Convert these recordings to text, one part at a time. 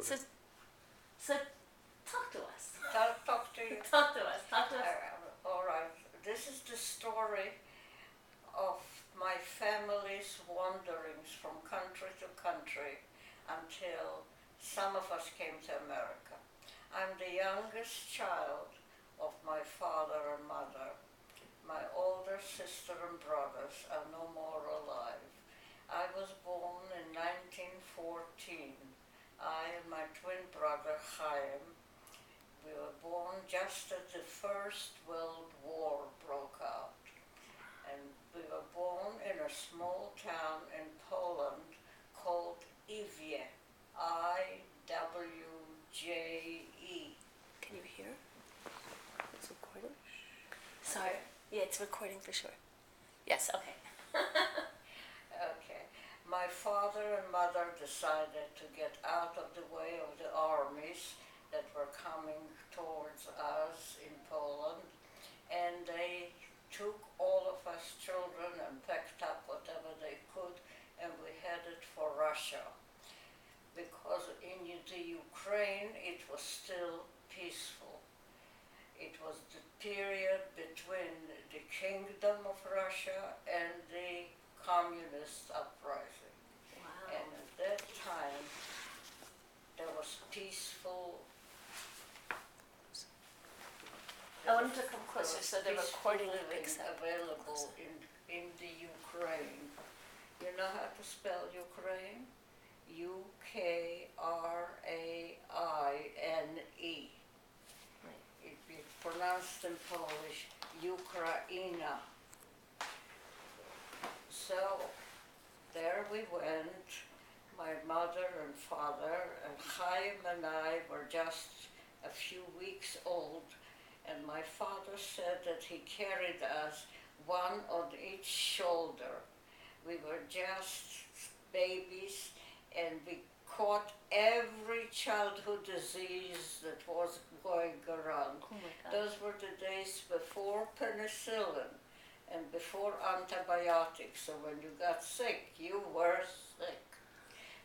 So talk to us. Talk to you. Talk to us. All right. This is the story of my family's wanderings from country to country until some of us came to America. I'm the youngest child of my father and mother. My older sister and brothers are no more alive. I was born in 1914. I and my twin brother Chaim, we were born just as the First World War broke out. And we were born in a small town in Poland called Iwie, I-W-J-E. Can you hear? It's recording? Sorry. Yeah, it's recording for sure. Yes, okay. Okay. My father and mother decided to get out of the way of the armies that were coming towards us in Poland, and they took all of us children and packed up whatever they could, and we headed for Russia. Because in the Ukraine it was still peaceful. It was the period between the Kingdom of Russia and the Communist uprising. Wow. And at that time, there was peaceful. I wanted to come closer so the recording picks up. Available in the Ukraine. You know how to spell Ukraine? Ukraine. It's pronounced in Polish, Ukraina. So there we went, my mother and father, and Chaim and I were just a few weeks old, and my father said that he carried us one on each shoulder. We were just babies, and we caught every childhood disease that was going around. Oh my God. Those were the days before penicillin and before antibiotics. So when you got sick, you were sick.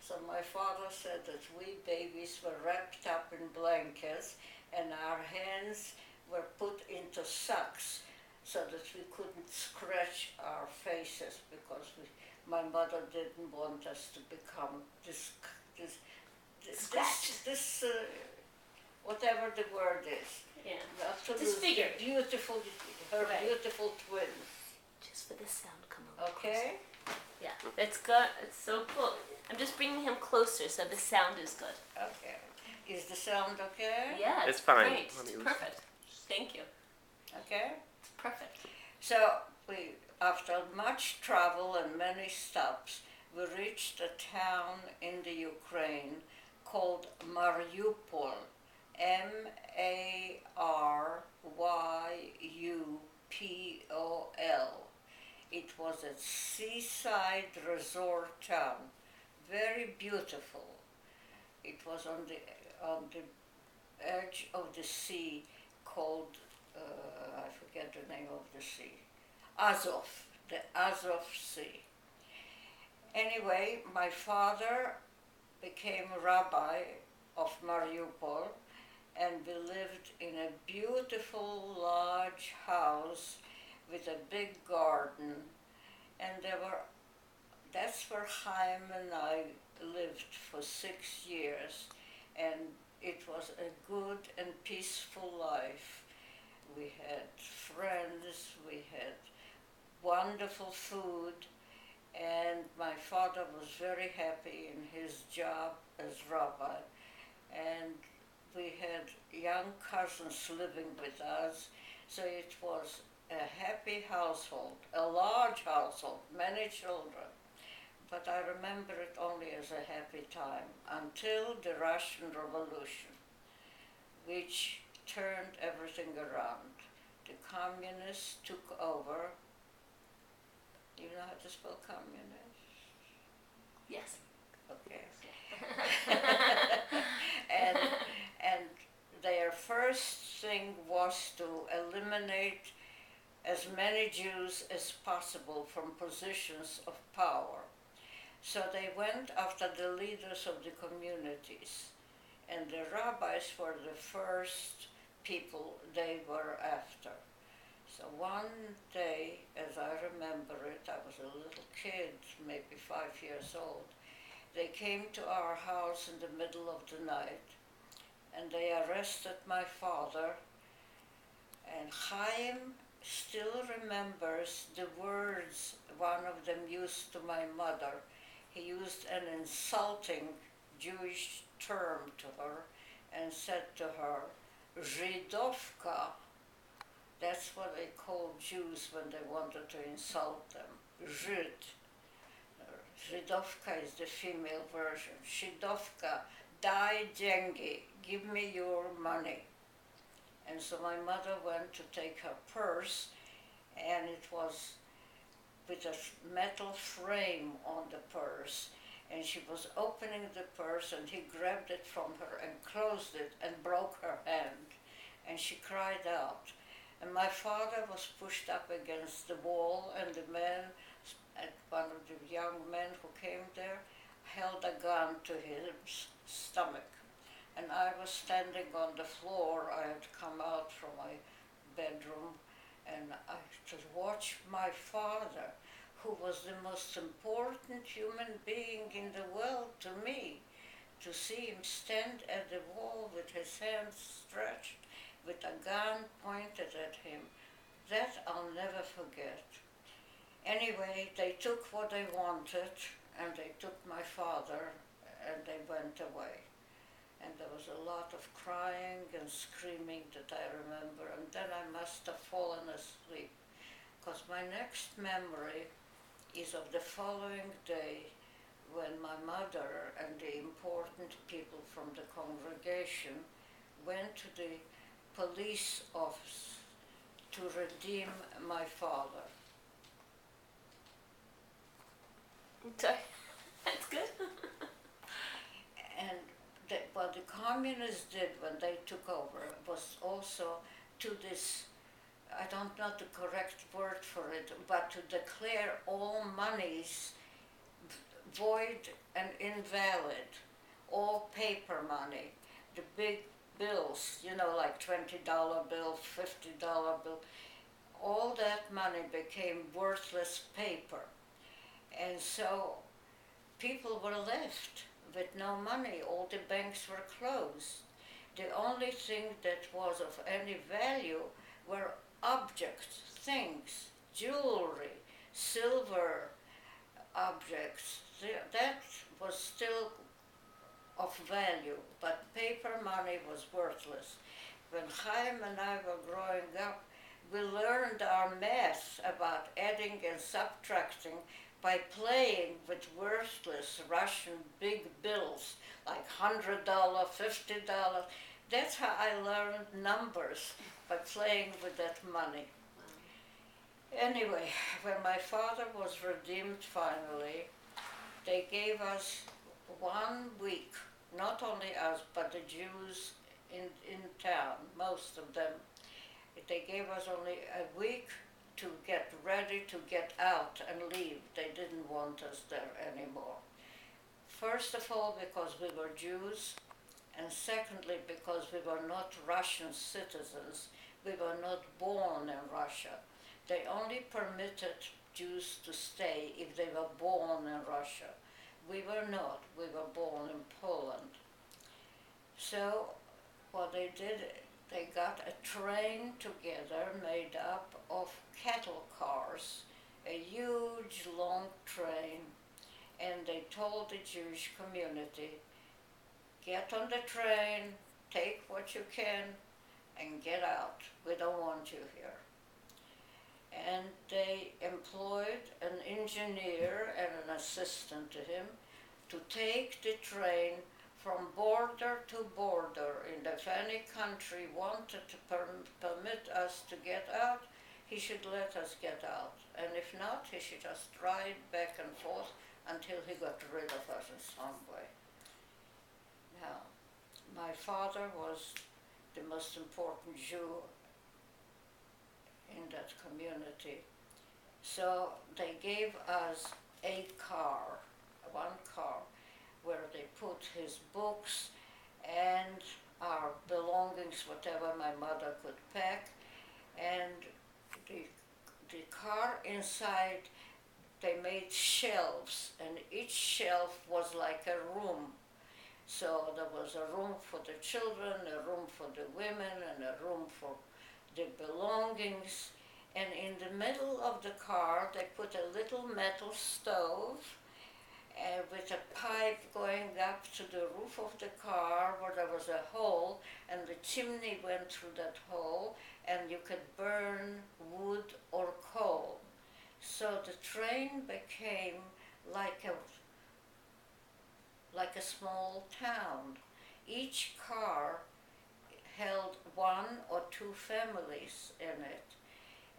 So my father said that we babies were wrapped up in blankets and our hands were put into sacks so that we couldn't scratch our faces because my mother didn't want us to become whatever the word is. Yeah. Not to lose Disfigured. beautiful, her Right. beautiful twins. Just for the sound, come on. Okay? Yeah, it's good. It's so cool. I'm just bringing him closer so the sound is good. Okay. Is the sound okay? Yeah, It's fine. Great. It's perfect. Thank you. Okay? It's perfect. So after much travel and many stops, we reached a town in the Ukraine called Mariupol, Maryupol. It was a seaside resort town, very beautiful. It was on the edge of the sea called, I forget the name of the sea, Azov, the Azov Sea. Anyway, my father became rabbi of Mariupol, and we lived in a beautiful large house with a big garden, and that's where Chaim and I lived for 6 years, and it was a good and peaceful life. We had friends, we had wonderful food, and my father was very happy in his job as rabbi, and we had young cousins living with us, so it was a happy household, a large household, many children. But I remember it only as a happy time until the Russian Revolution, which turned everything around. The communists took over. You know how to spell communist? Yes. Okay. and their first thing was to eliminate as many Jews as possible from positions of power. So they went after the leaders of the communities, and the rabbis were the first people they were after. So one day, as I remember it, I was a little kid, maybe 5 years old, they came to our house in the middle of the night, and they arrested my father, and Chaim still remembers the words one of them used to my mother. He used an insulting Jewish term to her and said to her, Żydówka. That's what they called Jews when they wanted to insult them. Żyd. Żydówka is the female version. Żydówka, daj dzięki, give me your money. And so my mother went to take her purse, and it was with a metal frame on the purse. And she was opening the purse, and he grabbed it from her and closed it and broke her hand. And she cried out. And my father was pushed up against the wall, and the man, one of the young men who came there, held a gun to his stomach. And I was standing on the floor. I had come out from my bedroom, and I could watch my father, who was the most important human being in the world to me, to see him stand at the wall with his hands stretched, with a gun pointed at him. That I'll never forget. Anyway, they took what they wanted, and they took my father, and they went away. And there was a lot of crying and screaming that I remember, and then I must have fallen asleep, because my next memory is of the following day, when my mother and the important people from the congregation went to the police office to redeem my father. Sorry, that's good. And what the communists did when they took over was also to this, I don't know the correct word for it, but to declare all monies void and invalid, all paper money, the big bills, like $20 bill, $50 bill, all that money became worthless paper. And so people were left with no money. All the banks were closed. The only thing that was of any value were objects, things, jewelry, silver objects. That was still of value, but paper money was worthless. When Chaim and I were growing up, we learned our math about adding and subtracting by playing with worthless Russian big bills, like $100, $50. That's how I learned numbers, by playing with that money. Anyway, when my father was redeemed finally, they gave us 1 week, not only us, but the Jews in town, most of them. They gave us only a week to get ready to get out and leave. They didn't want us there anymore. First of all, because we were Jews, and secondly, because we were not Russian citizens. We were not born in Russia. They only permitted Jews to stay if they were born in Russia. We were not. We were born in Poland. So what they did, they got a train together made up of cattle cars, a huge long train, and they told the Jewish community, get on the train, take what you can, and get out. We don't want you here. And they employed an engineer and an assistant to him to take the train from border to border. And if any country wanted to permit us to get out, he should let us get out. And if not, he should just ride back and forth until he got rid of us in some way. Now, my father was the most important Jew in that community. So they gave us one car, where they put his books and our belongings, whatever my mother could pack, and the car inside, they made shelves, and each shelf was like a room. So there was a room for the children, a room for the women, and a room for the belongings. And in the middle of the car, they put a little metal stove with a pipe going up to the roof of the car where there was a hole, and the chimney went through that hole, and you could burn wood or coal. So the train became like a small town. Each car held one or two families in it,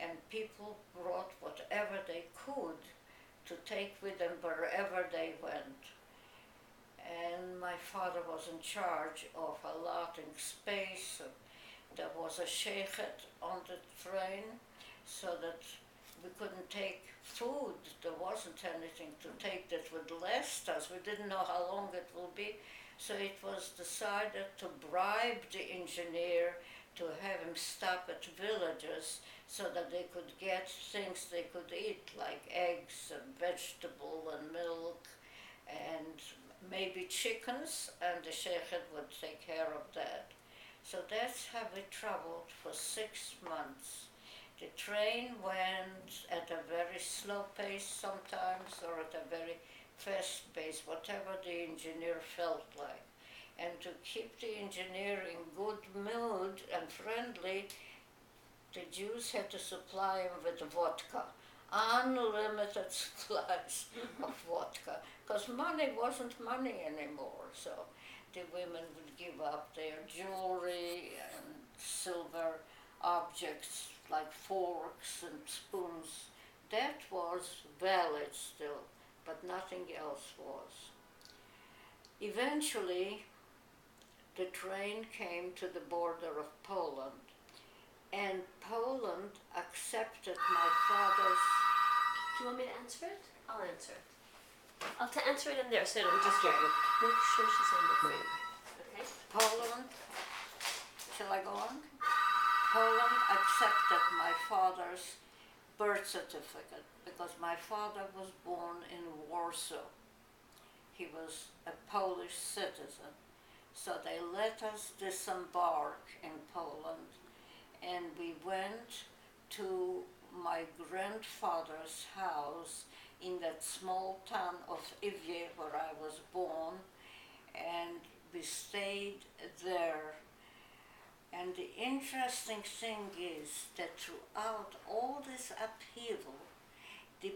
and people brought whatever they could to take with them wherever they went. And my father was in charge of allotting space. There was a sheikhet on the train, so that we couldn't take food. There wasn't anything to take that would last us. We didn't know how long it will be. So it was decided to bribe the engineer to have him stop at villages so that they could get things they could eat, like eggs and vegetable and milk and maybe chickens, and the sheikhet would take care of that. So that's how we traveled for 6 months. The train went at a very slow pace sometimes, or at a very fast pace, whatever the engineer felt like. And to keep the engineer in good mood and friendly, the Jews had to supply him with vodka, unlimited supplies of vodka, because money wasn't money anymore. So the women would give up their jewelry and silver objects like forks and spoons. That was valid still, but nothing else was. Eventually, the train came to the border of Poland, and Poland accepted my father's... Do you want me to answer it? I'll answer it. I'll answer it in there so it'll just make sure she's on the phone. Okay? Poland, shall I go on? Poland accepted my father's birth certificate because my father was born in Warsaw. He was a Polish citizen. So they let us disembark in Poland, and we went to my grandfather's house in that small town of Ivie where I was born, and we stayed there. And the interesting thing is that throughout all this upheaval, the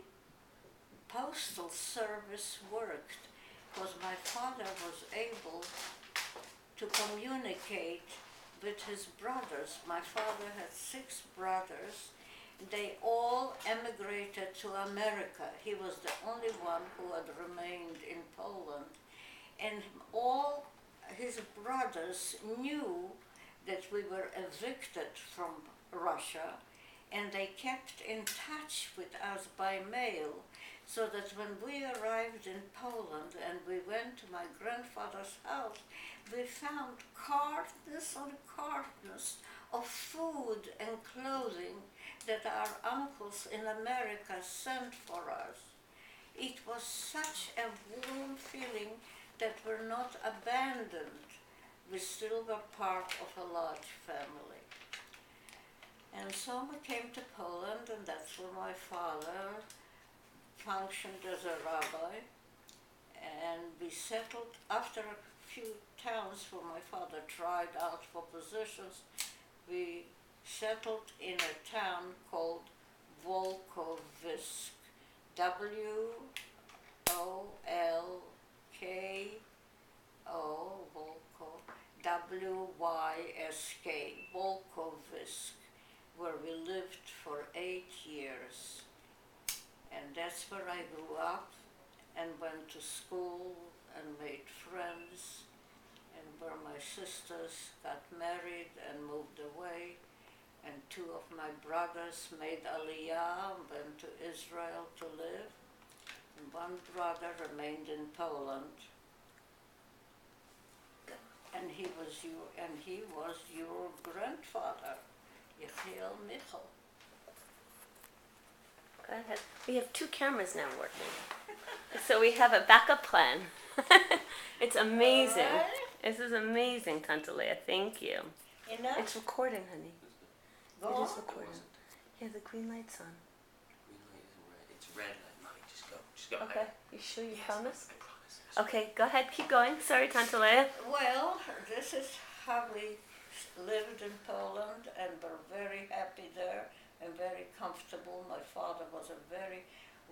postal service worked because my father was able to communicate with his brothers. My father had 6 brothers. They all emigrated to America. He was the only one who had remained in Poland. And all his brothers knew that we were evicted from Russia, and they kept in touch with us by mail, so that when we arrived in Poland and we went to my grandfather's house, we found cartons on cartons of food and clothing that our uncles in America sent for us. It was such a warm feeling that we're not abandoned. We still were part of a large family. And so we came to Poland, and that's where my father functioned as a rabbi. And we settled, after a few towns where my father tried out for positions, we settled in a town called Wolkowisk, W-O-L-K-O, W-Y-S-K, Wolkowisk, where we lived for 8 years. And that's where I grew up and went to school and made friends, and where my sisters got married and moved away, and 2 of my brothers made Aliyah and went to Israel to live, and 1 brother remained in Poland. And he was your grandfather, Yechiel Michal. Go ahead. We have 2 cameras now working. So we have a backup plan. It's amazing. Alright. This is amazing, Tante Lea. Thank you. Enough? It's recording, honey. Go It on. is recording. Yeah, the green light's on. Green light isn't red. It's red light. Mommy, just go. Just go. Okay. You sure you Yes, promise? I promise. Okay, go ahead. Keep going. Sorry, Tante Lea. Well, this is how we lived in Poland and were very happy there and very comfortable. My father was a very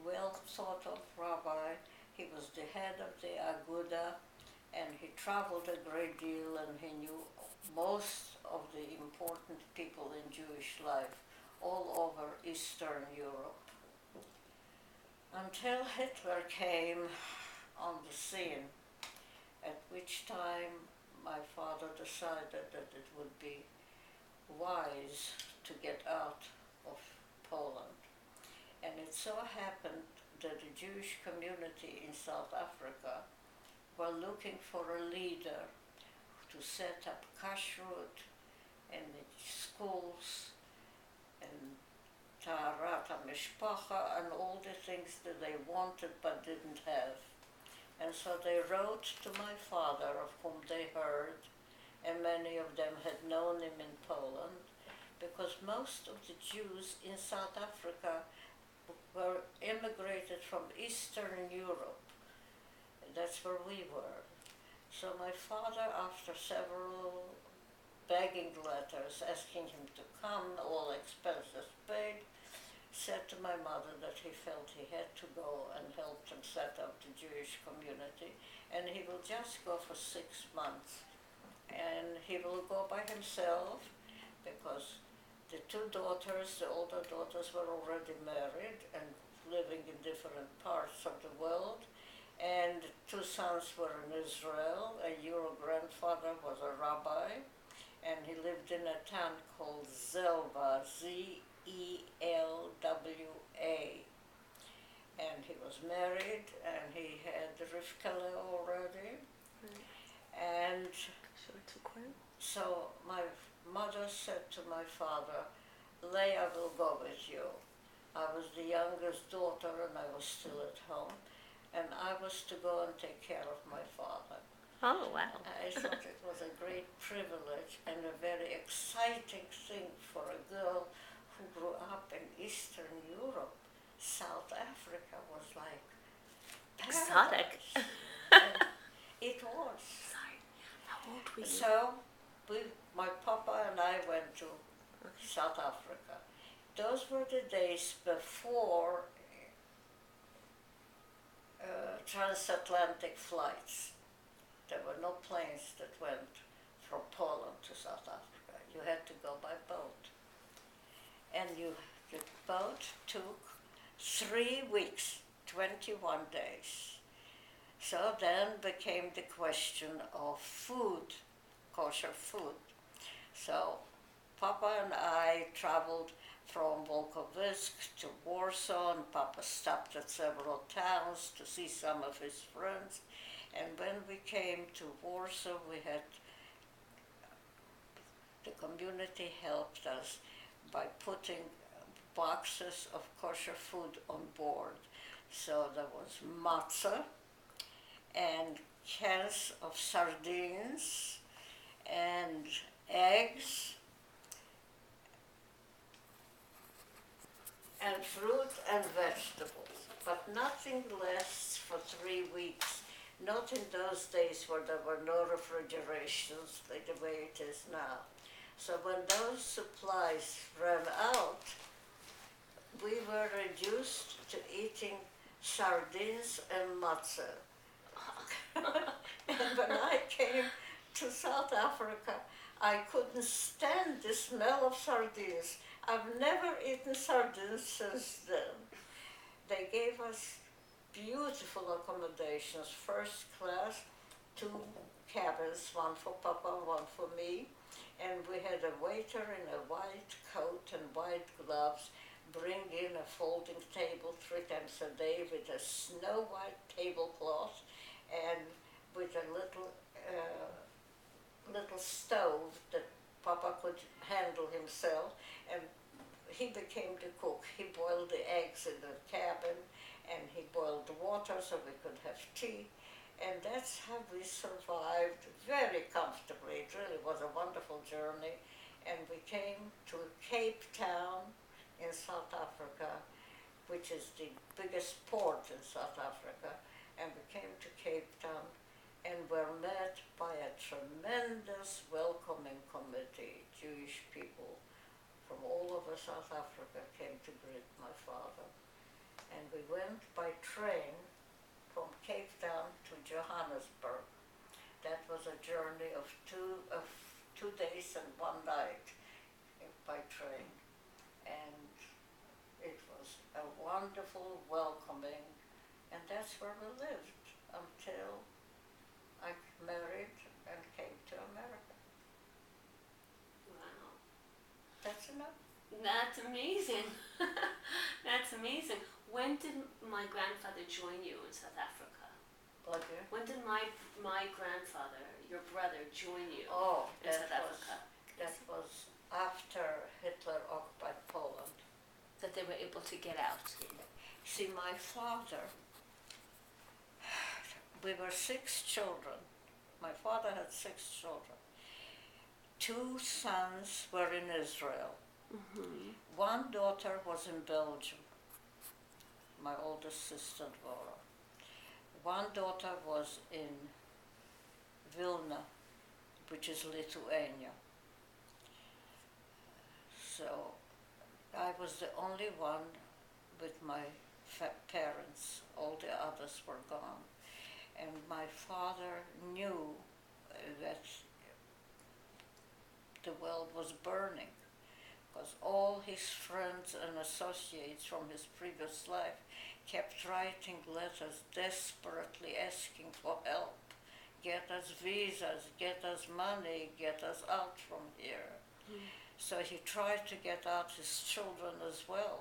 well thought of rabbi. He was the head of the Aguda, and he traveled a great deal, and he knew most of the important people in Jewish life all over Eastern Europe. Until Hitler came on the scene, at which time my father decided that it would be wise to get out of Poland. And it so happened that the Jewish community in South Africa were looking for a leader to set up kashrut in the schools and Taharat HaMishpacha and all the things that they wanted but didn't have. And so they wrote to my father, of whom they heard, and many of them had known him in Poland, because most of the Jews in South Africa were immigrated from Eastern Europe. That's where we were. So my father, after several begging letters asking him to come, all expenses paid, said to my mother that he felt he had to go and help them set up the Jewish community, and he will just go for 6 months. And he will go by himself, because the 2 daughters, the older daughters, were already married and living in different parts of the world, and 2 sons were in Israel, and your grandfather was a rabbi, and he lived in a town called Zelva, Z-E-L-W-A. And he was married, and he had Rivka already. And so my mother said to my father, Leah will go with you. I was the youngest daughter, and I was still at home, and I was to go and take care of my father. Oh, wow. I thought it was a great privilege and a very exciting thing for a girl who grew up in Eastern Europe. South Africa was like Exotic. paradise. And it was. Sorry. How old were you? So my papa and I went to South Africa. Those were the days before transatlantic flights. There were no planes that went from Poland to South Africa. You had to go by boat. And the boat took 3 weeks, 21 days. So then became the question of food, kosher food. So Papa and I traveled from Volkovysk to Warsaw, and Papa stopped at several towns to see some of his friends. And when we came to Warsaw, the community helped us by putting boxes of kosher food on board. So there was matzah and cans of sardines and eggs and fruit and vegetables, but nothing lasts for 3 weeks. Not in those days where there were no refrigerations like the way it is now. So when those supplies ran out, we were reduced to eating sardines and matzah. And when I came to South Africa, I couldn't stand the smell of sardines. I've never eaten sardines since then. They gave us beautiful accommodations, first class, 2 cabins, one for Papa and one for me. And we had a waiter in a white coat and white gloves bring in a folding table 3 times a day with a snow white tablecloth and with a little little stove that Papa could handle himself, and he became the cook. He boiled the eggs in the cabin, and he boiled the water so we could have tea. And that's how we survived very comfortably. It really was a wonderful journey. And we came to Cape Town in South Africa, which is the biggest port in South Africa. And we came to Cape Town and were met by a tremendous welcoming committee. Jewish people from all over South Africa came to greet my father. And we went by train from Cape Town to Johannesburg. That was a journey of two days and 1 night by train. And it was a wonderful welcoming, and that's where we lived until I married and came to America. Wow. That's enough. That's amazing. That's amazing. When did my grandfather join you in South Africa? Okay. When did my grandfather, your brother, join you in that South Africa? That was after Hitler occupied Poland. That they were able to get out. See, my father, we were 6 children. My father had 6 children. 2 sons were in Israel. Mm-hmm. 1 daughter was in Belgium, my oldest sister Dvora. 1 daughter was in Vilna, which is Lithuania. So I was the only one with my parents. All the others were gone. And my father knew that the world was burning, because all his friends and associates from his previous life kept writing letters desperately asking for help. Get us visas, get us money, get us out from here. So he tried to get out his children as well.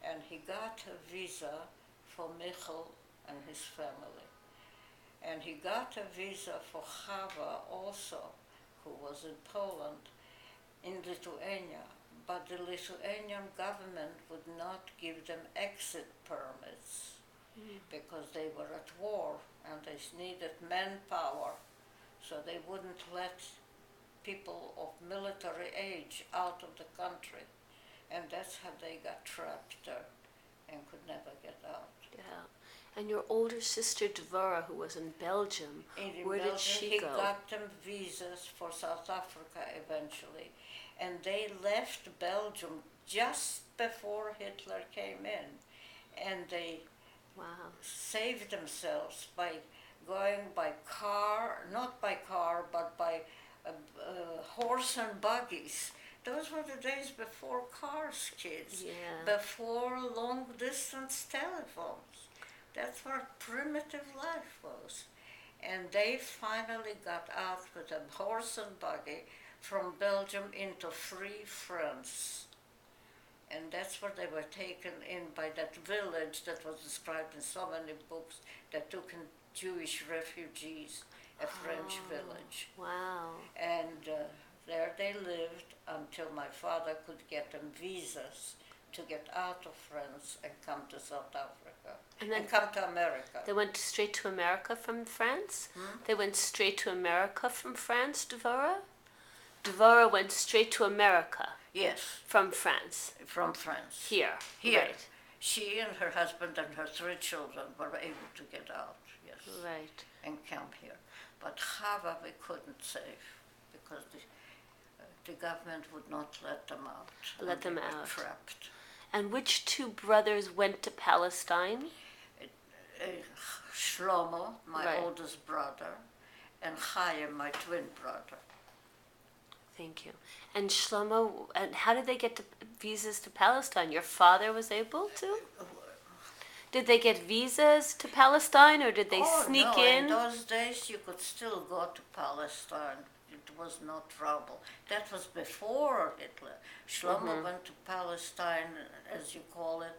And he got a visa for Michal and his family. And he got a visa for Chava also, who was in Poland, in Lithuania. But the Lithuanian government would not give them exit permits because they were at war and they needed manpower. So they wouldn't let people of military age out of the country. And that's how they got trapped there and could never get out. Yeah. And your older sister Dvora, who was in Belgium, where did she go? He got them visas for South Africa eventually. And they left Belgium just before Hitler came in. And they saved themselves by going by car, not by car, but by horse and buggies. Those were the days before cars, kids. Yeah. Before long distance telephones. That's what primitive life was. And they finally got out with a horse and buggy from Belgium into free France. And that's where they were taken in by that village that was described in so many books that took in Jewish refugees, a French village. Wow. And there they lived until my father could get them visas to get out of France and come to South Africa and come to America. They went straight to America from France? They went straight to America from France, Dvora? Dvora went straight to America? Yes. From France? From France. Here? Right. She and her husband and her 3 children were able to get out, yes. Right. And come here. But Chava we couldn't save because the government would not let them out. Let them out. Trapped. And which 2 brothers went to Palestine? Shlomo, my oldest brother, and Chaim, my twin brother. Thank you. And Shlomo, and how did they get visas to Palestine? Your father was able to? Did they get visas to Palestine, or did they sneak in? In those days you could still go to Palestine. It was no trouble. That was before Hitler. Shlomo went to Palestine, as you call it,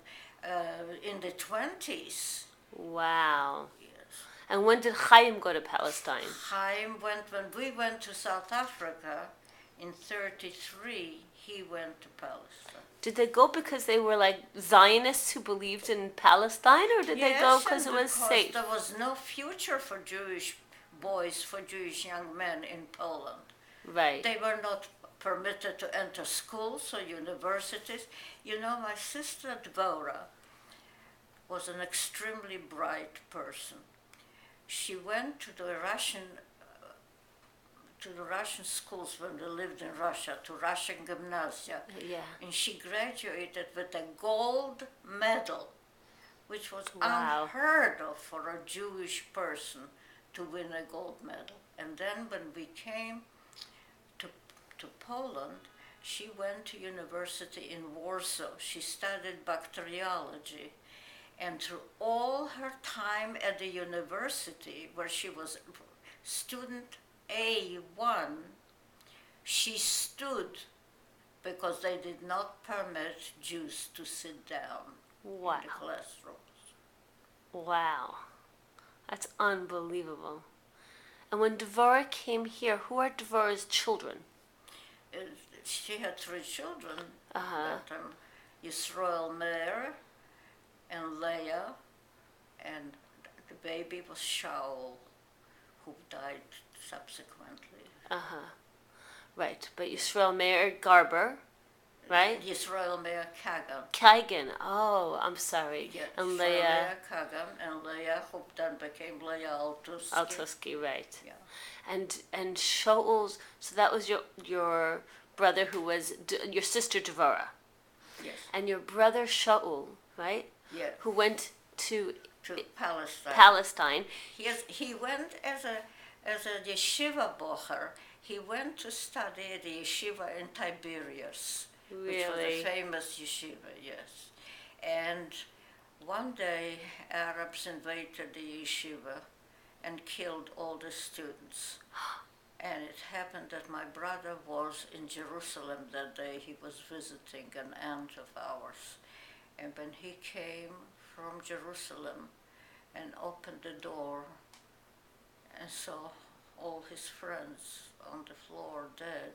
in the 20s. Wow. Yes. And when did Chaim go to Palestine? Chaim went, when we went to South Africa in 33, he went to Palestine. Did they go because they were like Zionists who believed in Palestine, or did they go because it was safe? There was no future for Jewish boys, for Jewish young men in Poland. Right. They were not permitted to enter schools or universities. You know, my sister Dvora was an extremely bright person. She went to the Russian schools when they lived in Russia, to Russian gymnasia. Yeah. And she graduated with a gold medal, which was Wow. unheard of for a Jewish person to win a gold medal. And then when we came to Poland, she went to university in Warsaw. She studied bacteriology. And through all her time at the university, where she was student A1, she stood because they did not permit Jews to sit down Wow. in the classrooms. Wow. That's unbelievable. And when Dvorah came here, who are Dvorah's children? She had 3 children. Uh-huh. Yisrael Meir and Leah, and the baby was Shaul, who died subsequently. Uh-huh. Right. But Yisrael Meir Garber, right? Yisrael Meir Kagan. Kagan. Oh, I'm sorry. Yeah, And Yisrael Leah Meir Kagan, and Leah, who then became Leah Altuski. Altuski, right. Yeah. And Shaul's, so that was your brother who was, your sister Dvorah. Yes. And your brother Shaul, right? Yes. Who went to Palestine. Palestine. He went as a yeshiva bocher. He went to study at the yeshiva in Tiberias, which was Really? a famous yeshiva, yes. And one day, Arabs invaded the yeshiva and killed all the students. And it happened that my brother was in Jerusalem that day. He was visiting an aunt of ours. And when he came from Jerusalem and opened the door and saw all his friends on the floor dead,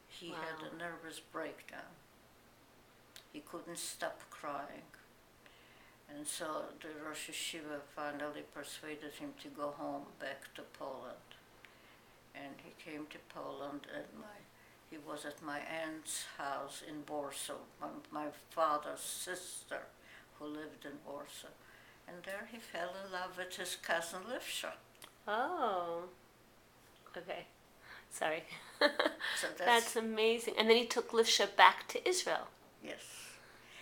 he had a nervous breakdown. He couldn't stop crying. And so the Rosh Yeshiva finally persuaded him to go home back to Poland. And he came to Poland, and he was at my aunt's house in Warsaw, my father's sister, who lived in Warsaw. And there he fell in love with his cousin Livsha. Oh. Okay. Sorry. So That's amazing. And then he took Lisha back to Israel. yes.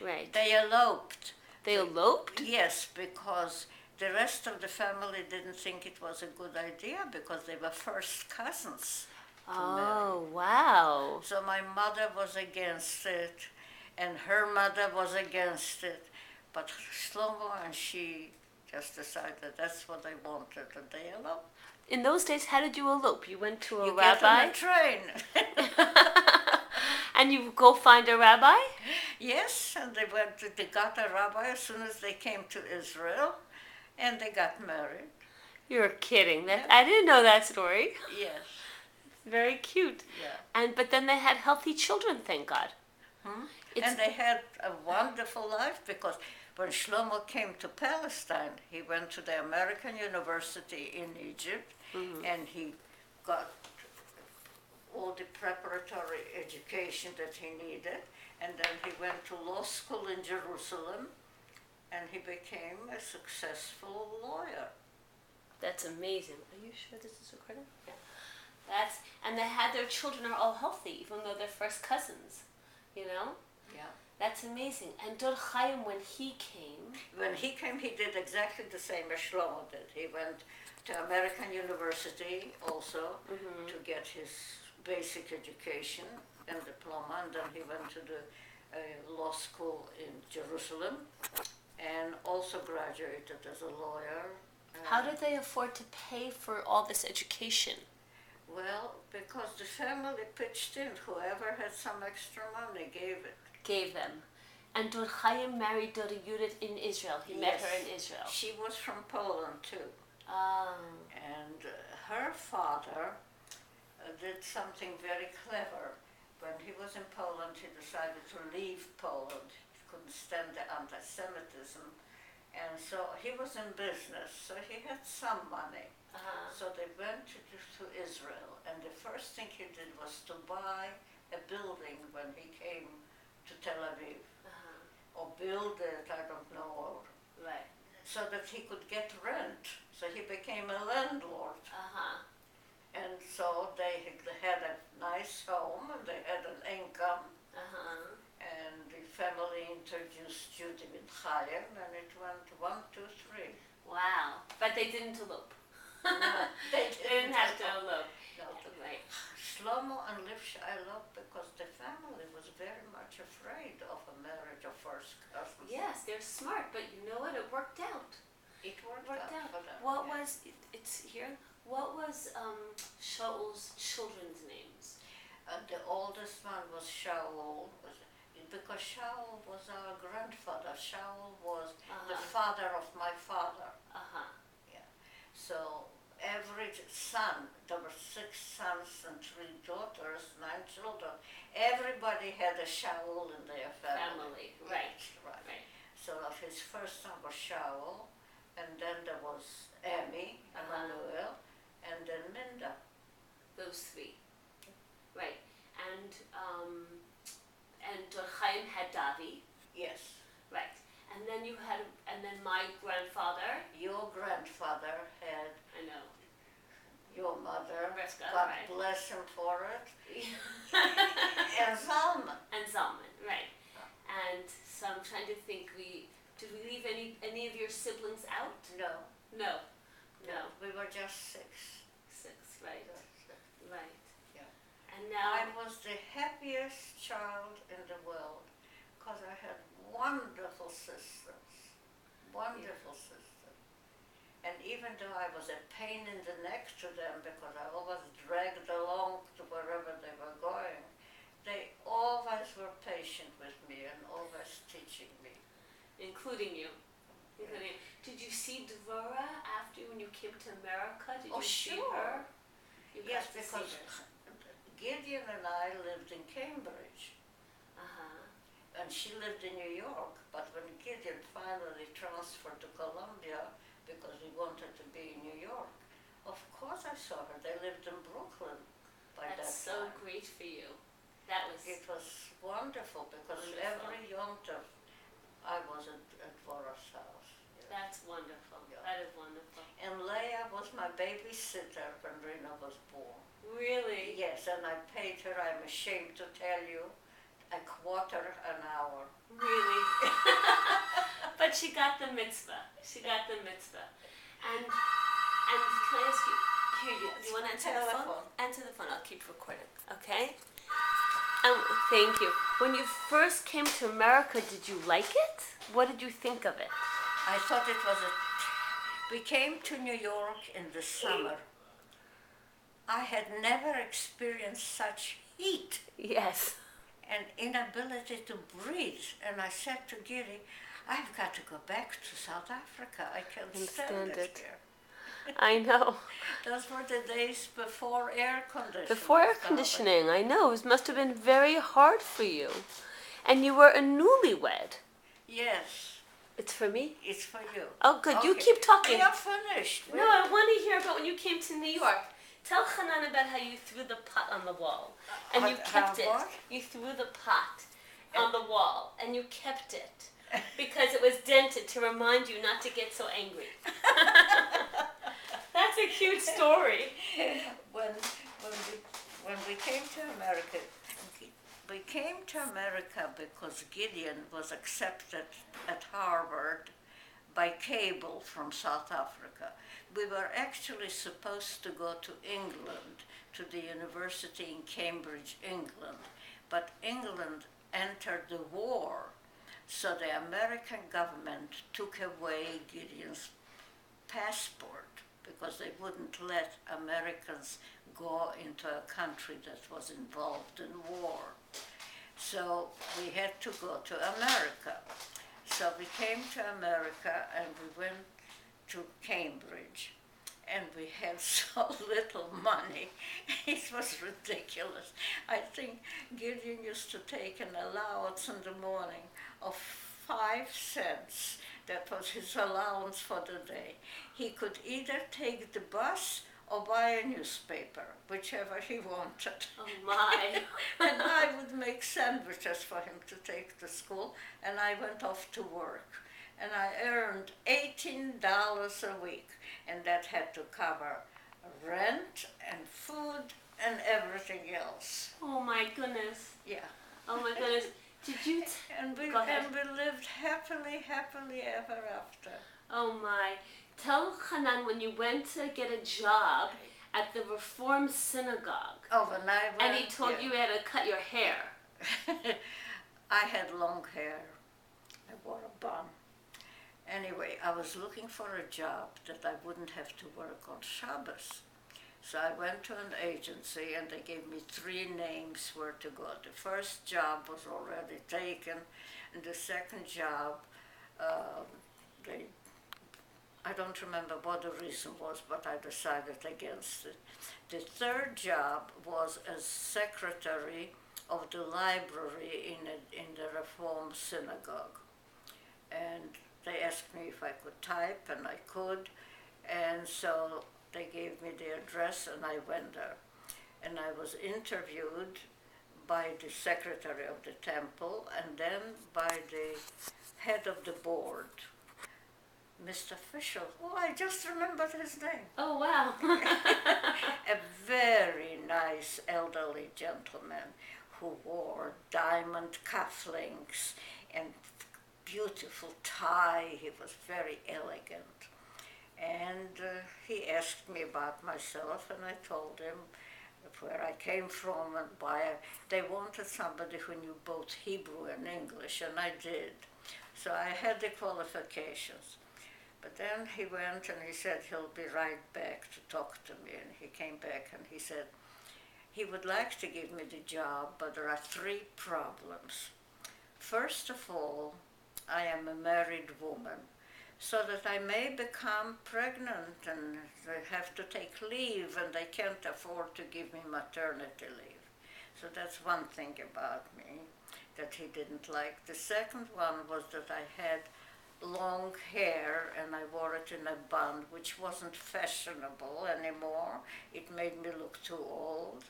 Right. They eloped. They eloped? Yes, because the rest of the family didn't think it was a good idea because they were first cousins. Oh, wow. So my mother was against it, and her mother was against it. But Shlomo and she just decided that's what they wanted, and they eloped. In those days, how did you elope? You went to a You rabbi? get on a train. And you go find a rabbi? Yes, and they got a rabbi as soon as they came to Israel, and they got married. You're kidding. Yeah. I didn't know that story. Yes. Very cute. Yeah. But then they had healthy children, thank God. And they had a wonderful life because when Shlomo came to Palestine, he went to the American University in Egypt, and he got all the preparatory education that he needed, and then he went to law school in Jerusalem, and he became a successful lawyer. That's amazing. Are you sure this is recording? Yeah. And they had their children are all healthy, even though they're first cousins. You know? Yeah. That's amazing. And Dor Chaim, when he came, He did exactly the same as Shlomo did. He went to American University also to get his basic education and diploma, and then he went to the law school in Jerusalem and also graduated as a lawyer. how did they afford to pay for all this education? Well, because the family pitched in. Whoever had some extra money gave it. Gave them. And Dor Chaim married Dor Judith in Israel. He met her in Israel. She was from Poland too. Ah. And her father did something very clever. When he was in Poland, he decided to leave Poland. He couldn't stand the anti-Semitism. And so he was in business, so he had some money. So they went to Israel, and the first thing he did was to buy a building when he came to Tel Aviv, or build it, I don't know, Right. so that he could get rent. So he became a landlord. And so they had a nice home, and they had an income. And the family introduced Judy and Chaim, and it went 1, 2, 3. Wow. But they didn't elope. No, they Didn't have to elope. No, Right. Shlomo and Lifsha eloped because the family was very much afraid of a marriage of first cousins. Yes, they're smart, but you know what? It worked out. It worked Worked out out. for them. What yeah. was it's here? What was Shaul's children's names? The oldest one was Shaul, because Shaul was our grandfather. Shaul was the father of my father. So every son, there were 6 sons and 3 daughters, 9 children. Everybody had a Shaul in their family. Right. Yes, right. Right. So his first son was Shaul, and then there was Emmy, Emmanuel, and then Minda. Those 3. Right. And Dor Chaim had Davi. Yes. Right. And then you had, and then my grandfather. Your grandfather had I know. your mother. Rivka, God right. bless him for it. And Zalman. And Zalman, right. And so I'm trying to think, did we leave any of your siblings out? No. No. No. We were just 6. 6, right. Right. Yeah. And now I was the happiest child in the world because I had wonderful sisters. Wonderful sisters. And even though I was a pain in the neck to them because I always dragged along to wherever they were going, they always were patient with me and always teaching me. including you. Did you see Dvorah after when you came to America? Did you see sure. her? You Yes, got to see because her. Gideon and I lived in Cambridge, and she lived in New York. But when Gideon finally transferred to Columbia because he wanted to be in New York, of course I saw her. They lived in Brooklyn by That's that so time. great for you. That was It was wonderful because Wonderful. every Yom Tov I was at Dvorah's house. Yes. That's wonderful. Yeah. That is wonderful. And Leah was my babysitter when Rina was born. Really? Yes, and I paid her, I'm ashamed to tell you, $0.25 an hour. Really? But she got the mitzvah. She got the mitzvah. And can I ask you, here, you want to answer the phone? Telephone. Answer the phone, I'll keep recording, okay? Thank you. When you first came to America, did you like it? What did you think of it? I thought it was we came to New York in the summer. I had never experienced such heat Yes. and inability to breathe. And I said to Giri, I've got to go back to South Africa. I can't stand it here. I know. Those were the days before air conditioning. Before air started. conditioning, I know. It must have been very hard for you. And you were a newlywed. Yes, It's for me? it's for you. Oh, good. You Okay. keep talking. We are finished. No, I want to hear about when you came to New York. Tell Chanan about how you threw the pot on the wall. And you kept it. What? You threw the pot on the wall. And you kept it. Because it was dented to remind you not to get so angry. That's a cute story. When we came to America, we came to America because Gideon was accepted at Harvard by cable from South Africa. We were actually supposed to go to England, to the university in Cambridge, England, but England entered the war, so the American government took away Gideon's passport because they wouldn't let Americans go into a country that was involved in war. So we had to go to America. So we came to America and we went to Cambridge. And we had so little money. It was ridiculous. I think Gideon used to take an allowance in the morning of 5 cents. That was his allowance for the day. He could either take the bus or buy a newspaper, whichever he wanted. Oh my. And I would make sandwiches for him to take to school, and I went off to work. And I earned $18 a week, and that had to cover rent and food and everything else. Oh my goodness. Yeah. Oh my goodness. Did you? And we Go ahead. lived happily ever after. Oh my. Tell Chanan when you went to get a job at the Reform Synagogue. Oh, when I went, And he told you had to cut your hair. I had long hair. I wore a bun. Anyway, I was looking for a job that I wouldn't have to work on Shabbos. So I went to an agency and they gave me 3 names where to go. The first job was already taken, and the second job, I don't remember what the reason was, but I decided against it. The third job was as secretary of the library in the Reform Synagogue. And they asked me if I could type, and I could. And so they gave me the address, and I went there. And I was interviewed by the secretary of the temple, and then by the head of the board, Mr. Fisher. Oh, I just remembered his name. Oh wow. A very nice elderly gentleman who wore diamond cufflinks and beautiful tie. He was very elegant. And he asked me about myself, and I told him where I came from and why. They wanted somebody who knew both Hebrew and English, and I did. So I had the qualifications. But then he went and he said he'll be right back to talk to me. And he came back and he said he would like to give me the job, but there are 3 problems. First of all, I am a married woman, so that I may become pregnant and they have to take leave and they can't afford to give me maternity leave. So that's one thing about me that he didn't like. The second one was that I had long hair and I wore it in a bun, which wasn't fashionable anymore. It made me look too old.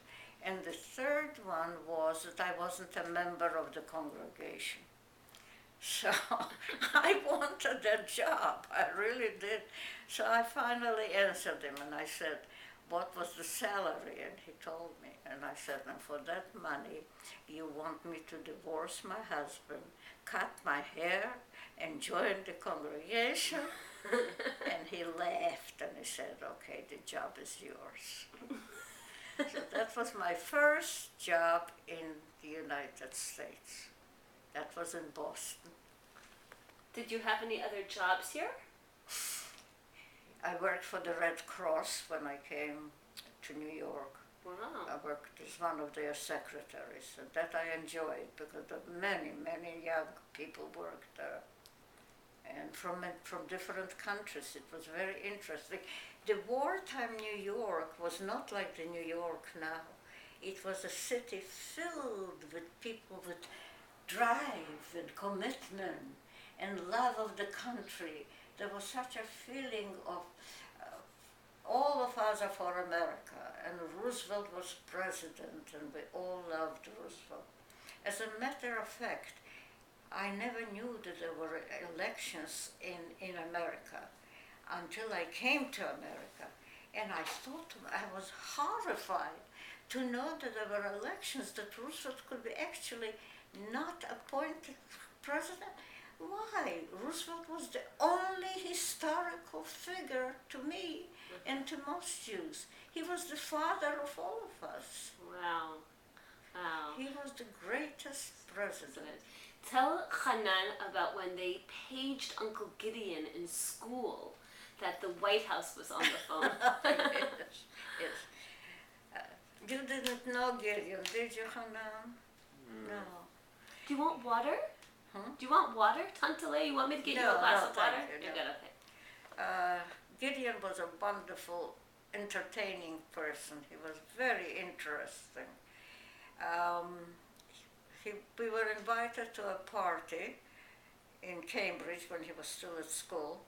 And the third one was that I wasn't a member of the congregation. So I wanted that job, I really did. So I finally answered him and I said, what was the salary? And he told me. And I said, and for that money, you want me to divorce my husband, cut my hair, and join the congregation? And he laughed and he said, okay, the job is yours. So that was my first job in the United States. That was in Boston. Did you have any other jobs here? I worked for the Red Cross when I came to New York. Wow. I worked as one of their secretaries, and that I enjoyed because many young people worked there. And from different countries. It was very interesting. The wartime New York was not like the New York now. It was a city filled with people with drive and commitment and love of the country. There was such a feeling of all of us are for America, and Roosevelt was president, and we all loved Roosevelt. As a matter of fact, I never knew that there were elections in America until I came to America. And I thought, I was horrified to know that there were elections, that Roosevelt could be actually not appointed president. Why? Roosevelt was the only historical figure to me and to most Jews. He was the father of all of us. Wow. Wow. He was the greatest president. Tell Chanan about when they paged Uncle Gideon in school that the White House was on the phone. Yes. You didn't know Gideon, did you, Chanan? No. Do you want water? Hmm? Do you want water? Tantale, you want me to get you a glass of water? thank you, You're no. good, okay. Gideon was a wonderful, entertaining person. He was very interesting. We were invited to a party in Cambridge when he was still at school,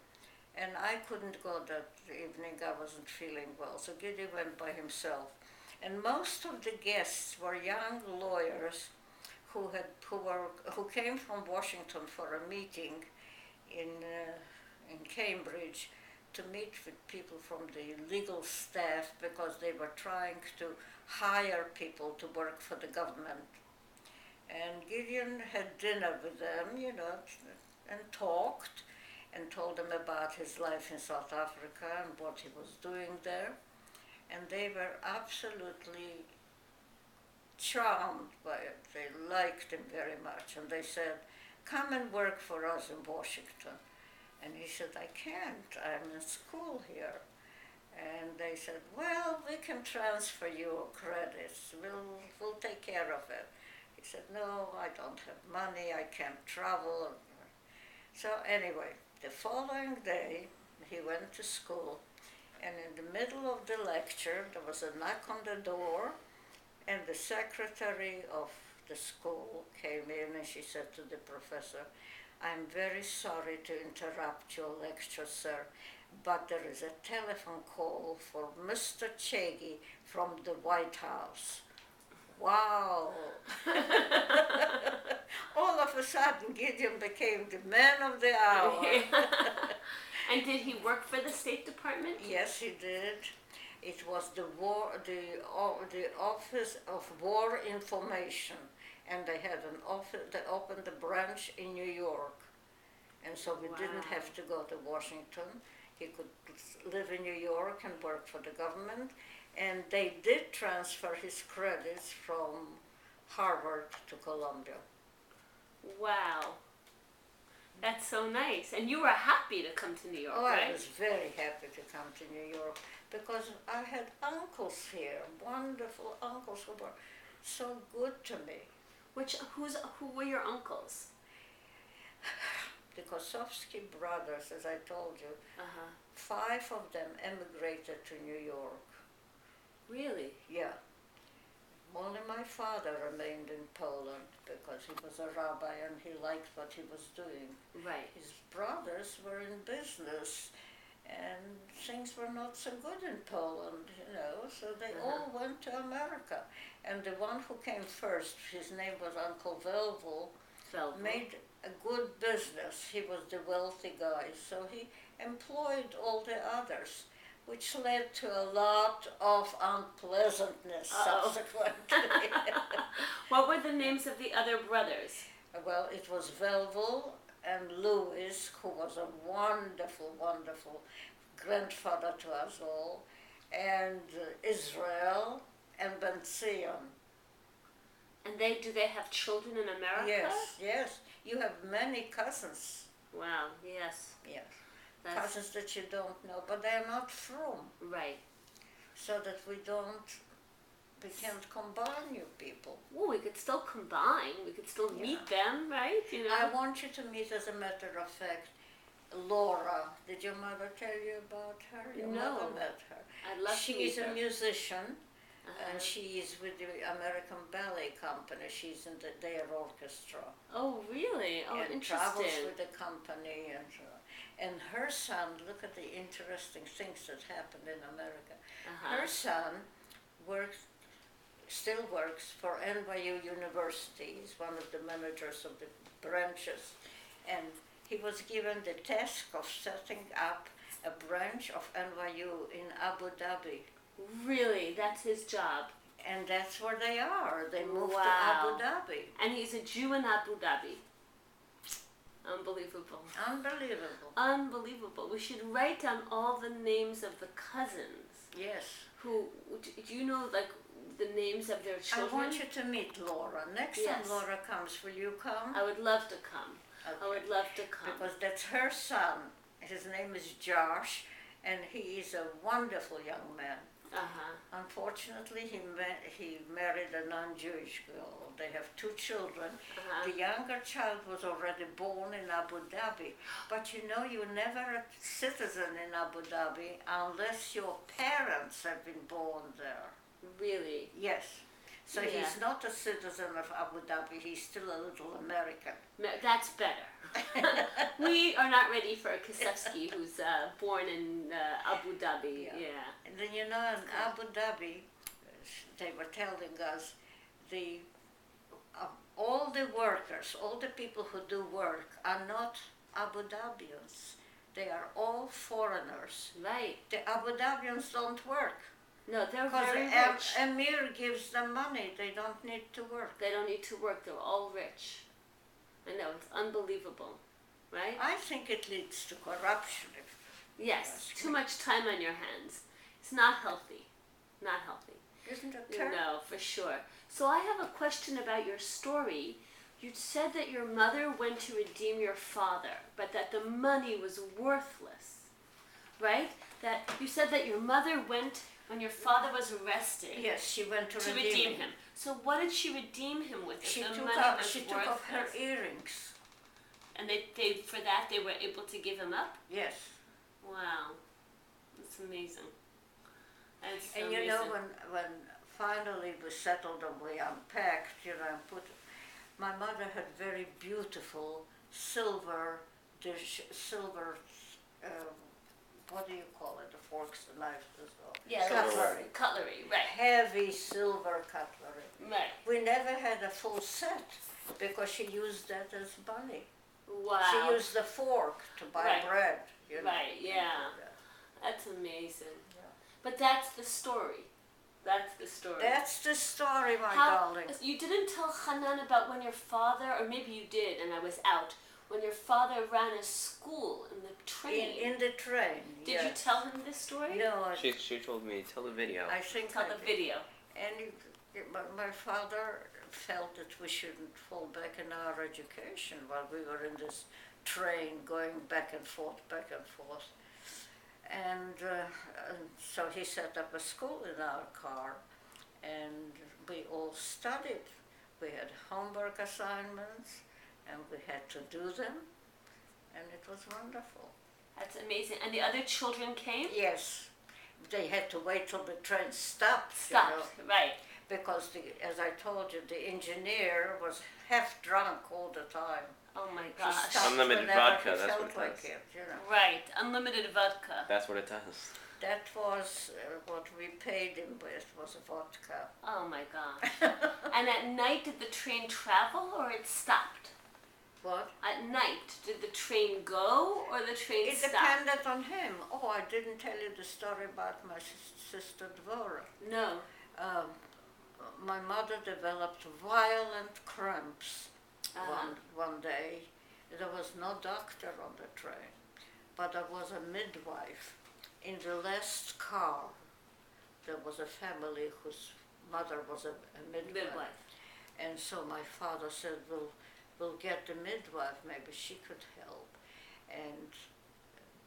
and I couldn't go that evening. I wasn't feeling well, so Gideon went by himself. And most of the guests were young lawyers who came from Washington for a meeting in Cambridge to meet with people from the legal staff because they were trying to hire people to work for the government. And Gideon had dinner with them, and talked and told them about his life in South Africa and what he was doing there. And they were absolutely charmed by it. They liked him very much. And they said, come and work for us in Washington. And he said, I can't, I'm in school here. And they said, well, we can transfer your credits, we'll take care of it. He said, no, I don't have money, I can't travel. So anyway, the following day, he went to school, and in the middle of the lecture, there was a knock on the door, and the secretary of the school came in, and she said to the professor, I'm very sorry to interrupt your lecture, sir, but there is a telephone call for Mr. Chagy from the White House. Wow! All of a sudden, Gideon became the man of the hour. And did he work for the State Department? Yes, he did. It was the Office of War Information, and they had an office. They opened a branch in New York, and so we didn't have to go to Washington. He could live in New York and work for the government, and they did transfer his credits from Harvard to Columbia. Wow. That's so nice. And you were happy to come to New York, Oh, right? I was very happy to come to New York because I had uncles here, wonderful uncles who were so good to me. Who were your uncles? The Kossowsky brothers, as I told you, 5 of them emigrated to New York. Really? Yeah. Only my father remained in Poland because he was a rabbi and he liked what he was doing. Right. His brothers were in business and things were not so good in Poland, so they all went to America. And the one who came first, his name was Uncle Velvel, made a good business. He was the wealthy guy, so he employed all the others, which led to a lot of unpleasantness subsequently. What were the names of the other brothers? Well, it was Velvel and Louis, who was a wonderful, wonderful grandfather to us all, and Israel and Ben Zion. And do they have children in America? Yes. You have many cousins. Wow, yes. Yes. Cousins that you don't know, but they're not from. Right. So that we can't combine you people. Well, we could still combine. We could still meet them, right? I want you to meet, as a matter of fact, Laura. Did your mother tell you about her? Your mother met her. I'd love to meet her. She's a musician, and she is with the American Ballet Company. She's in their orchestra. Oh, really? Oh, and interesting. Travels with the company and so on. And her son, look at the interesting things that happened in America. Her son still works for NYU University. He's one of the managers of the branches. And he was given the task of setting up a branch of NYU in Abu Dhabi. Really? That's his job? And that's where they are. They moved to Abu Dhabi. And he's a Jew in Abu Dhabi. Unbelievable. Unbelievable. We should write down all the names of the cousins. Yes. Do you know, the names of their children? I want you to meet Laura. Next time Laura comes, will you come? I would love to come. Okay. I would love to come. Because that's her son. His name is Josh, and he is a wonderful young man. Unfortunately, unfortunately, he married a non-Jewish girl. They have 2 children. Uh-huh. The younger child was already born in Abu Dhabi. But you know, you're never a citizen in Abu Dhabi unless your parents have been born there. Really? Yes. So Yeah. he's not a citizen of Abu Dhabi, he's still a little American. That's better. We are not ready for a Kossowsky who's born in Abu Dhabi. Yeah. And then you know, in Abu Dhabi, they were telling us all the workers, all the people who do work are not Abu Dhabians. They are all foreigners. Right. The Abu Dhabians don't work. No, they're Because very the rich. emir gives them money. They don't need to work. They don't need to work. They're all rich. I know, it's unbelievable. Right? I think it leads to corruption. Yes. Too much time on your hands. It's not healthy. Not healthy. Isn't it terrible? No, for sure. So I have a question about your story. You said that your mother went to redeem your father, but that the money was worthless. Right? That you said that your mother went when your father was arrested. Yes, she went to redeem him. So what did she redeem him with? If She the took money off, was she took off her worthless? earrings. And they for that they were able to give him up? Yes. Wow. That's amazing. That's And amazing. you know, when finally we settled and we unpacked, you know, and put, my mother had very beautiful silver dish, what do you call it, the forks, the knives, as well. Yeah, Cutlery. Cutlery, right. Heavy silver cutlery. Right. We never had a full set because she used that as money. Wow. She used the fork to buy Right. bread. You know. Right, yeah. That's amazing. Yeah. But that's the story. That's the story. That's the story, my How, darling. You didn't tell Chanan about when your father, or maybe you did and I was out, when your father ran a school in the train. In the train. Did yes. you tell him this story? No, She told me, tell the video. I think Tell I the did. video. And my father felt that we shouldn't fall back in our education while we were in this train going back and forth. And so he set up a school in our car, and we all studied. We had homework assignments, and we had to do them, and it was wonderful. That's amazing. And the other children came? Yes, they had to wait till the train stopped. Stopped, You know, right. because as I told you, the engineer was half drunk all the time. Oh my He gosh. stopped Unlimited whenever vodka, he that's felt what it like does. it, you know. Right, unlimited vodka. That's what it does. That was what we paid him with, was vodka. Oh my gosh. And at night, did the train travel or it stopped? What? At night, did the train go or the train It stop? depended on him. Oh, I didn't tell you the story about my sister Dvora. No. My mother developed violent cramps Uh-huh. one day. There was no doctor on the train, but there was a midwife. In the last car, there was a family whose mother was a midwife. Midwife. And so my father said, we'll get the midwife, maybe she could help. And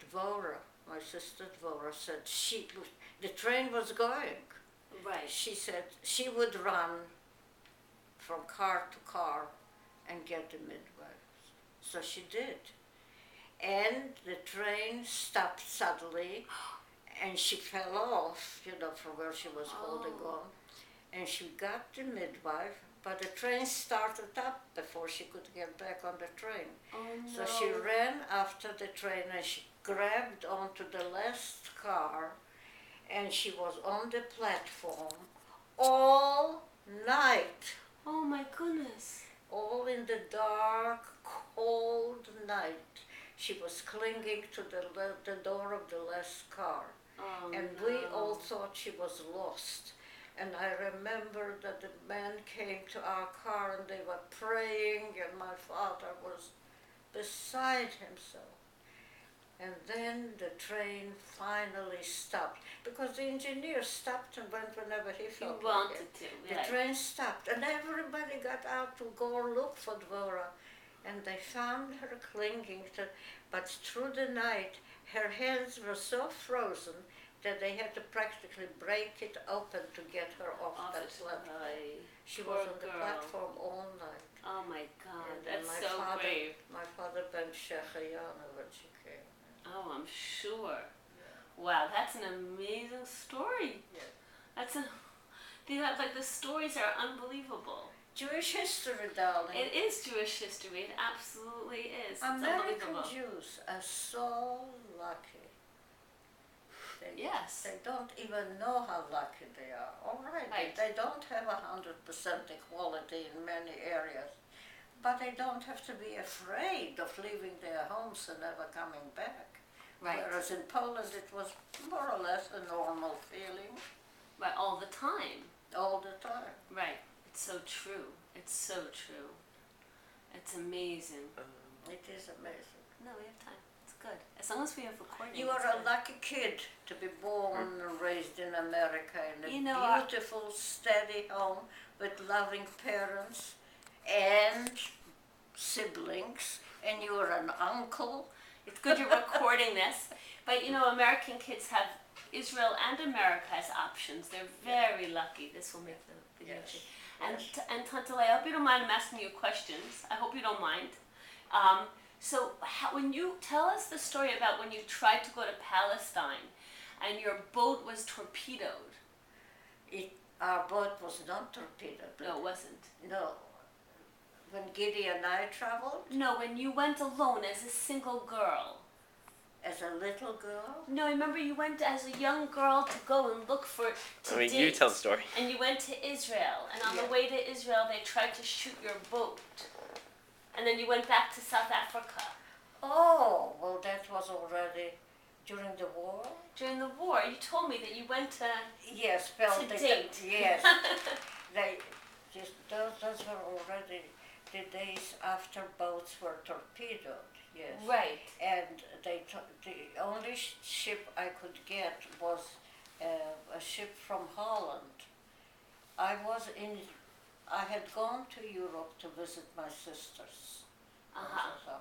Dvora, my sister Dvora, said the train was going. Right. She said she would run from car to car and get the midwife. So she did. And the train stopped suddenly, and she fell off, you know, from where she was holding on. And she got the midwife, but the train started up before she could get back on the train. Oh no. So she ran after the train and she grabbed onto the last car, and she was on the platform all night, Oh my goodness. all in the dark, cold night. She was clinging to the door of the last car, Oh and no. we all thought she was lost. And I remember that the men came to our car and they were praying, and my father was beside himself. And then the train finally stopped, because the engineer stopped and went whenever he You felt like it. wanted to. The Right. train stopped, and everybody got out to go look for Dvora, and they found her clinging to, but through the night her hands were so frozen that they had to practically break it open to get her off that platform. She Poor was on the girl. platform all night. Oh my God, And then that's so brave. My father bent Shechayana when she came. Oh, I'm sure. Wow, that's an amazing story. Yeah. That's the stories are unbelievable. Jewish history, darling. It is Jewish history. It absolutely is. It's American unbelievable. Jews are so lucky. Yes. They don't even know how lucky they are. All right. Right. They don't have 100% equality in many areas, but they don't have to be afraid of leaving their homes and never coming back. Right. Whereas in Poland it was more or less a normal feeling. Right, all the time. All the time. Right. It's so true. It's so true. It's amazing. It is amazing. No, we have time. It's good. As long as we have recording. You are a lucky kid to be born and raised in America in a beautiful, steady home with loving parents and siblings, and you are an uncle. It's good you're recording this. But American kids have Israel and America as options. They're very lucky. This will make the video. Yes. And Tante Lea, I hope you don't mind I'm asking you questions. I hope you don't mind. So when you tell us the story about when you tried to go to Palestine and your boat was torpedoed. Our boat was not torpedoed. No, it wasn't. No. When Giddy and I traveled? No, when you went alone as a single girl. As a little girl? No, I remember you went as a young girl to go and look for date. You tell the story. And you went to Israel, and on the way to Israel, they tried to shoot your boat. And then you went back to South Africa. Oh, well, that was already during the war? During the war, you told me that you went to... Yes, well, to date. Yes. Those were already the days after boats were torpedoed. Yes. Right. And the only ship I could get was a ship from Holland. I had gone to Europe to visit my sisters in South Africa.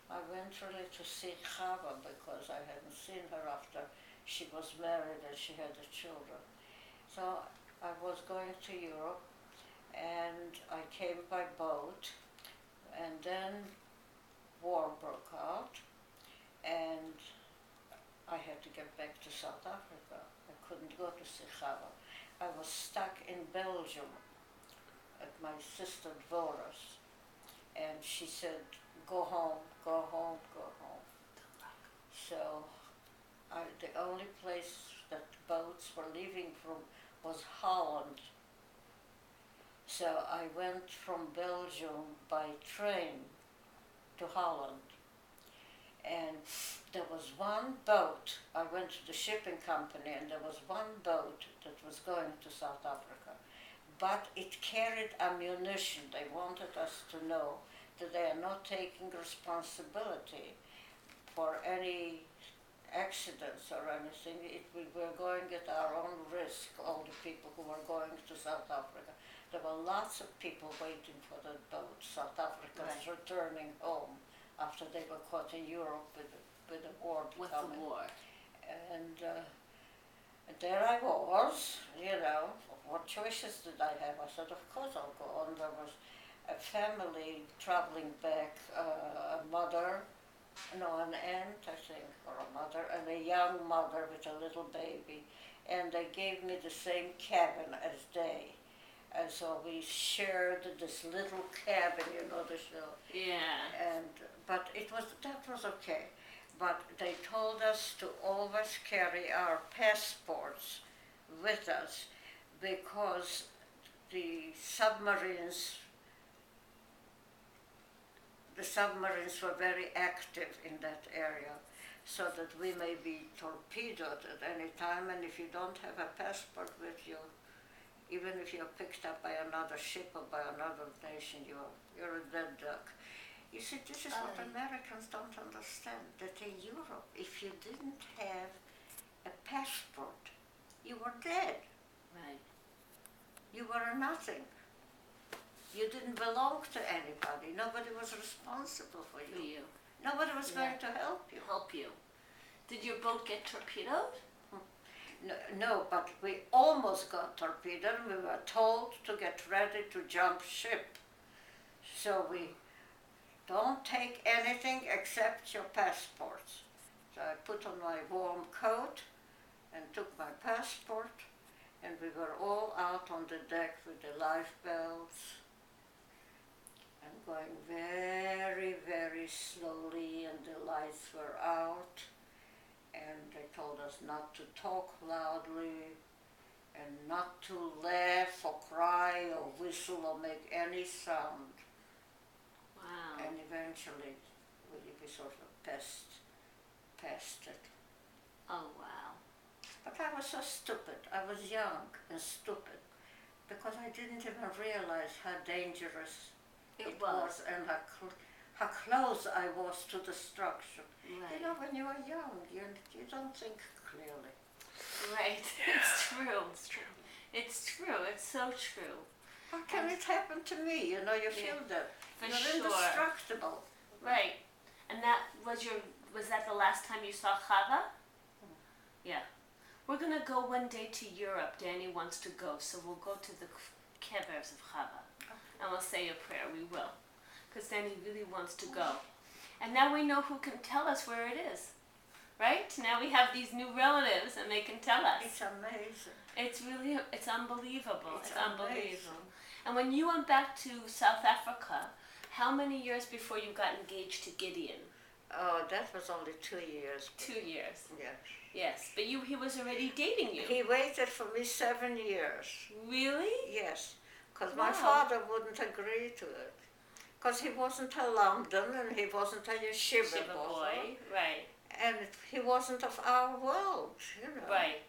I went really to see Chava because I hadn't seen her after she was married and she had the children. So I was going to Europe and I came by boat, and then war broke out and I had to get back to South Africa. I couldn't go to see Chava. I was stuck in Belgium at my sister Dvora's, and she said, go home, go home, go home. So the only place that boats were leaving from was Holland. So I went from Belgium by train to Holland. And there was one boat, I went to the shipping company, and there was one boat that was going to South Africa. But it carried ammunition. They wanted us to know that they are not taking responsibility for any accidents or anything. We were going at our own risk, all the people who were going to South Africa. There were lots of people waiting for that boat. South Africans returning home after they were caught in Europe with the war coming. The war. And there I was, what choices did I have? I said, of course I'll go on. There was a family traveling back, an aunt, I think, or a mother, and a young mother with a little baby. And they gave me the same cabin as they. And so we shared this little cabin, the show. Yeah. But that was okay. But they told us to always carry our passports with us because the submarines were very active in that area, so that we may be torpedoed at any time. And if you don't have a passport with you, even if you're picked up by another ship or by another nation, you're a dead duck. You see, this is what Americans don't understand, that in Europe, if you didn't have a passport, you were dead. Right. You were a nothing. You didn't belong to anybody. Nobody was responsible for you. Nobody was going to help you. Did your boat get torpedoed? No, but we almost got torpedoed. We were told to get ready to jump ship. So we don't take anything except your passports. So I put on my warm coat and took my passport, and we were all out on the deck with the life belts and going very, very slowly, and the lights were out, and they told us not to talk loudly and not to laugh or cry or whistle or make any sound. Wow. And eventually we sort of passed it. Oh, wow. But I was so stupid. I was young and stupid because I didn't even realize how dangerous it was and how close I was to destruction. Right. You know, when you are young, you don't think clearly. Right. It's true. It's true. It's true. It's so true. How can it happen to me? You know, you feel that For you're sure. indestructible. Right. And that was that the last time you saw Chava? Yeah. We're going to go one day to Europe. Danny wants to go, so we'll go to the kevers of Chava. And we'll say a prayer. We will. Because Danny really wants to go. And now we know who can tell us where it is. Right? Now we have these new relatives and they can tell us. It's amazing. It's unbelievable. It's amazing. unbelievable. And when you went back to South Africa, how many years before you got engaged to Gideon? Oh, that was only 2 years. 2 years. Yes. Yes, but he was already dating you. He waited for me 7 years. Really? Yes, because Wow. my father wouldn't agree to it. Because he wasn't a London and he wasn't a yeshiva Shiva boy. Right. and he wasn't of our world, you know. Right.